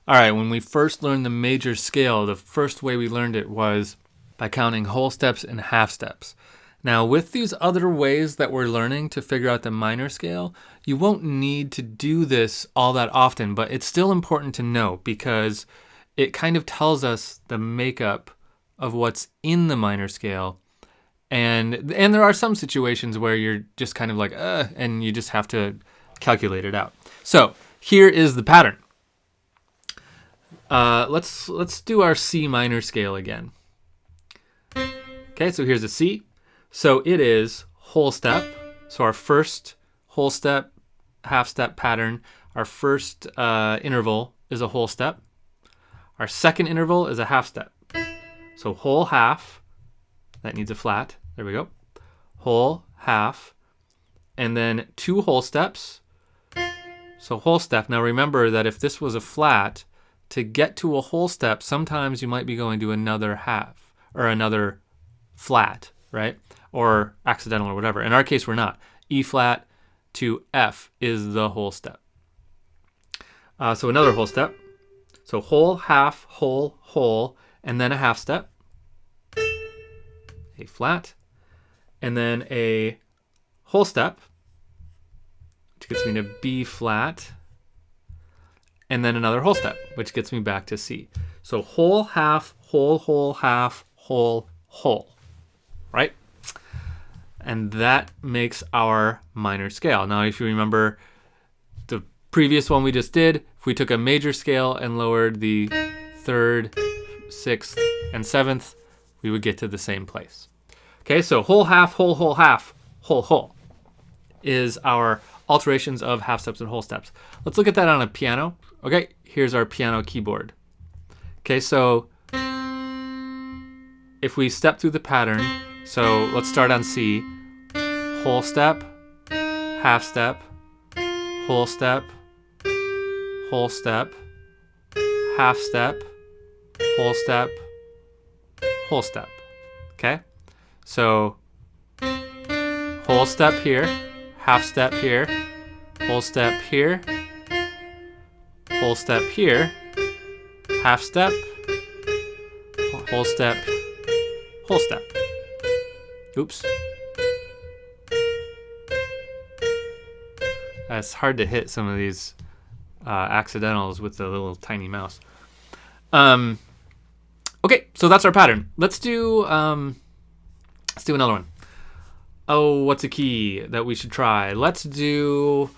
All right, when we first learned the major scale, the first way we learned it was by counting whole steps and half steps. Now, with these other ways that we're learning to figure out the minor scale, you won't need to do this all that often, but it's still important to know because it kind of tells us the makeup of what's in the minor scale. And there are some situations where you're just kind of like, and you just have to calculate it out. So here is the pattern. Let's do our C minor scale again. Okay, so here's a C. So it is whole step. So our first whole step, half step pattern, our first interval is a whole step. Our second interval is a half step. So whole half, that needs a flat. There we go. Whole half, and then two whole steps. So whole step. Now remember that if this was a flat, to get to a whole step, sometimes you might be going to another half or another flat, right? Or accidental or whatever. In our case, we're not. E flat to F is the whole step. So another whole step. So whole, half, whole, whole, and then a half step. A flat. And then a whole step, which gets me to B flat. And then another whole step, which gets me back to C. So whole, half, whole, whole, half, whole, whole, right? And that makes our minor scale. Now, if you remember the previous one we just did, if we took a major scale and lowered the third, sixth, and seventh, we would get to the same place. Okay, so whole, half, whole, half, whole is our alterations of half steps and whole steps. Let's look at that on a piano. Okay, here's our piano keyboard. Okay, so if we step through the pattern, so let's start on C. Whole step, half step, whole step, half step, whole step, whole step. Okay? So whole step here, half step here, whole step here, whole step here, half step, whole step, whole step. Oops. It's hard to hit some of these accidentals with the little tiny mouse. Okay, so that's our pattern. Let's do another one. Oh, what's a key that we should try? Let's do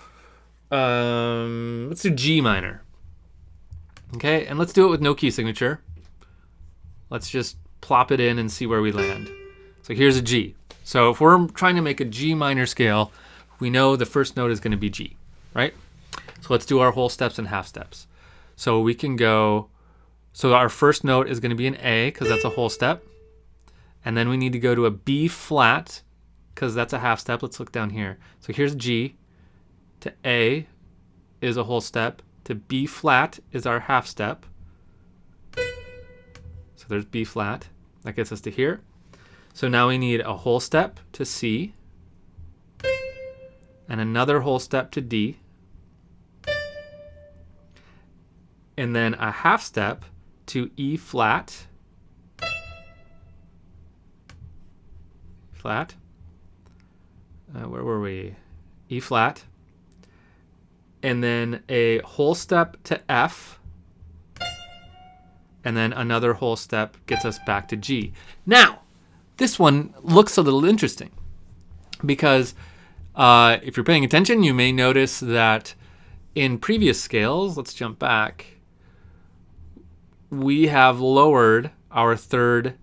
G minor. Okay, and let's do it with no key signature. Let's just plop it in and see where we land. So here's a G. So if we're trying to make a G minor scale, we know the first note is going to be G, right? So let's do our whole steps and half steps. So we can go, so our first note is going to be an A because that's a whole step. And then we need to go to a B flat because that's a half step. Let's look down here. So here's G. To A is a whole step. To B flat is our half step. So there's B flat. That gets us to here. So now we need a whole step to C. And another whole step to D. And then a half step to E flat. Flat. Where were we? E flat. And then a whole step to F. And then another whole step gets us back to G. Now, this one looks a little interesting because if you're paying attention, you may notice that in previous scales, let's jump back, we have lowered our third,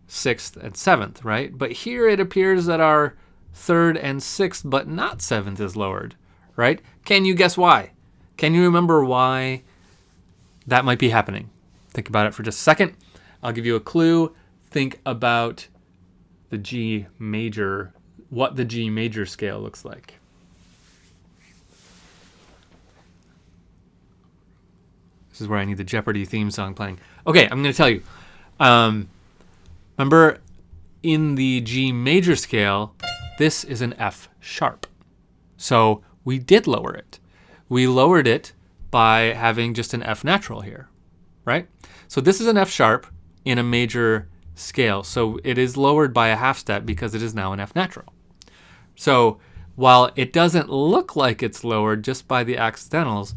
sixth, and seventh, right? But here it appears that our third and sixth, but not seventh, is lowered, right? Can you guess why? Can you remember why that might be happening? Think about it for just a second. I'll give you a clue. Think about the G major, what the G major scale looks like. This is where I need the Jeopardy theme song playing. Okay, I'm going to tell you. Remember, in the G major scale, this is an F sharp. So we did lower it. We lowered it by having just an F natural here, right? So this is an F sharp in a major scale. So it is lowered by a half step because it is now an F natural. So while it doesn't look like it's lowered just by the accidentals,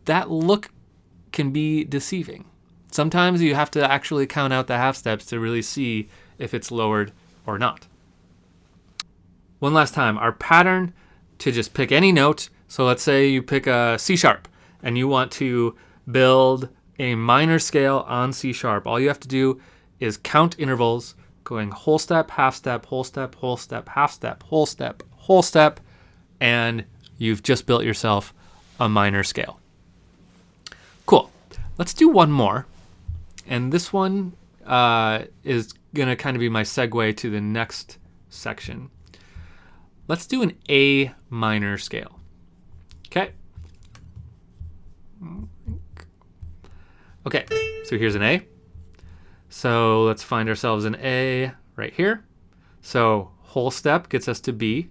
that look can be deceiving. Sometimes you have to actually count out the half steps to really see if it's lowered or not. One last time, our pattern to just pick any note. So let's say you pick a C sharp and you want to build a minor scale on C sharp. All you have to do is count intervals, going whole step, half step, whole step, whole step, half step, whole step, whole step, and you've just built yourself a minor scale. Cool. Let's do one more. And this one is going to kind of be my segue to the next section. Let's do an A minor scale. Okay. Okay, so here's an A. So let's find ourselves an A right here. So whole step gets us to B.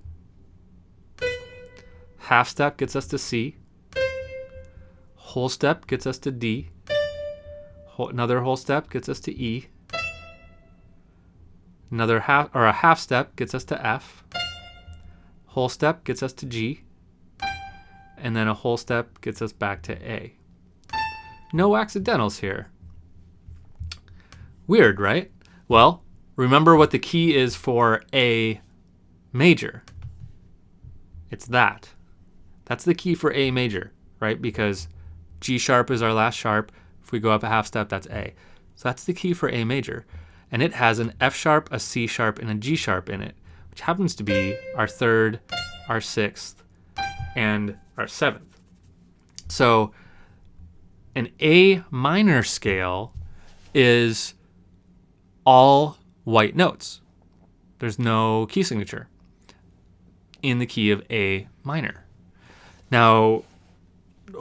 Half step gets us to C. Whole step gets us to D. Another whole step gets us to E. Another half step gets us to F. Whole step gets us to G. And then a whole step gets us back to A. No accidentals here. Weird, right? Well, remember what the key is for A major. It's that. That's the key for A major, right? Because G sharp is our last sharp. If we go up a half step, that's A. So that's the key for A major. And it has an F sharp, a C sharp, and a G sharp in it, which happens to be our third, our sixth, and our seventh. So an A minor scale is all white notes. There's no key signature in the key of A minor. Now,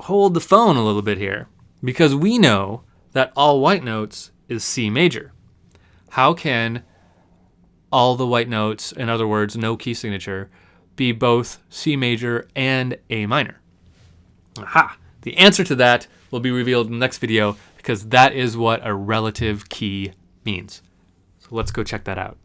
hold the phone a little bit here, because we know that all white notes is C major. How can all the white notes, in other words, no key signature, be both C major and A minor? Aha! The answer to that will be revealed in the next video, because that is what a relative key means. So let's go check that out.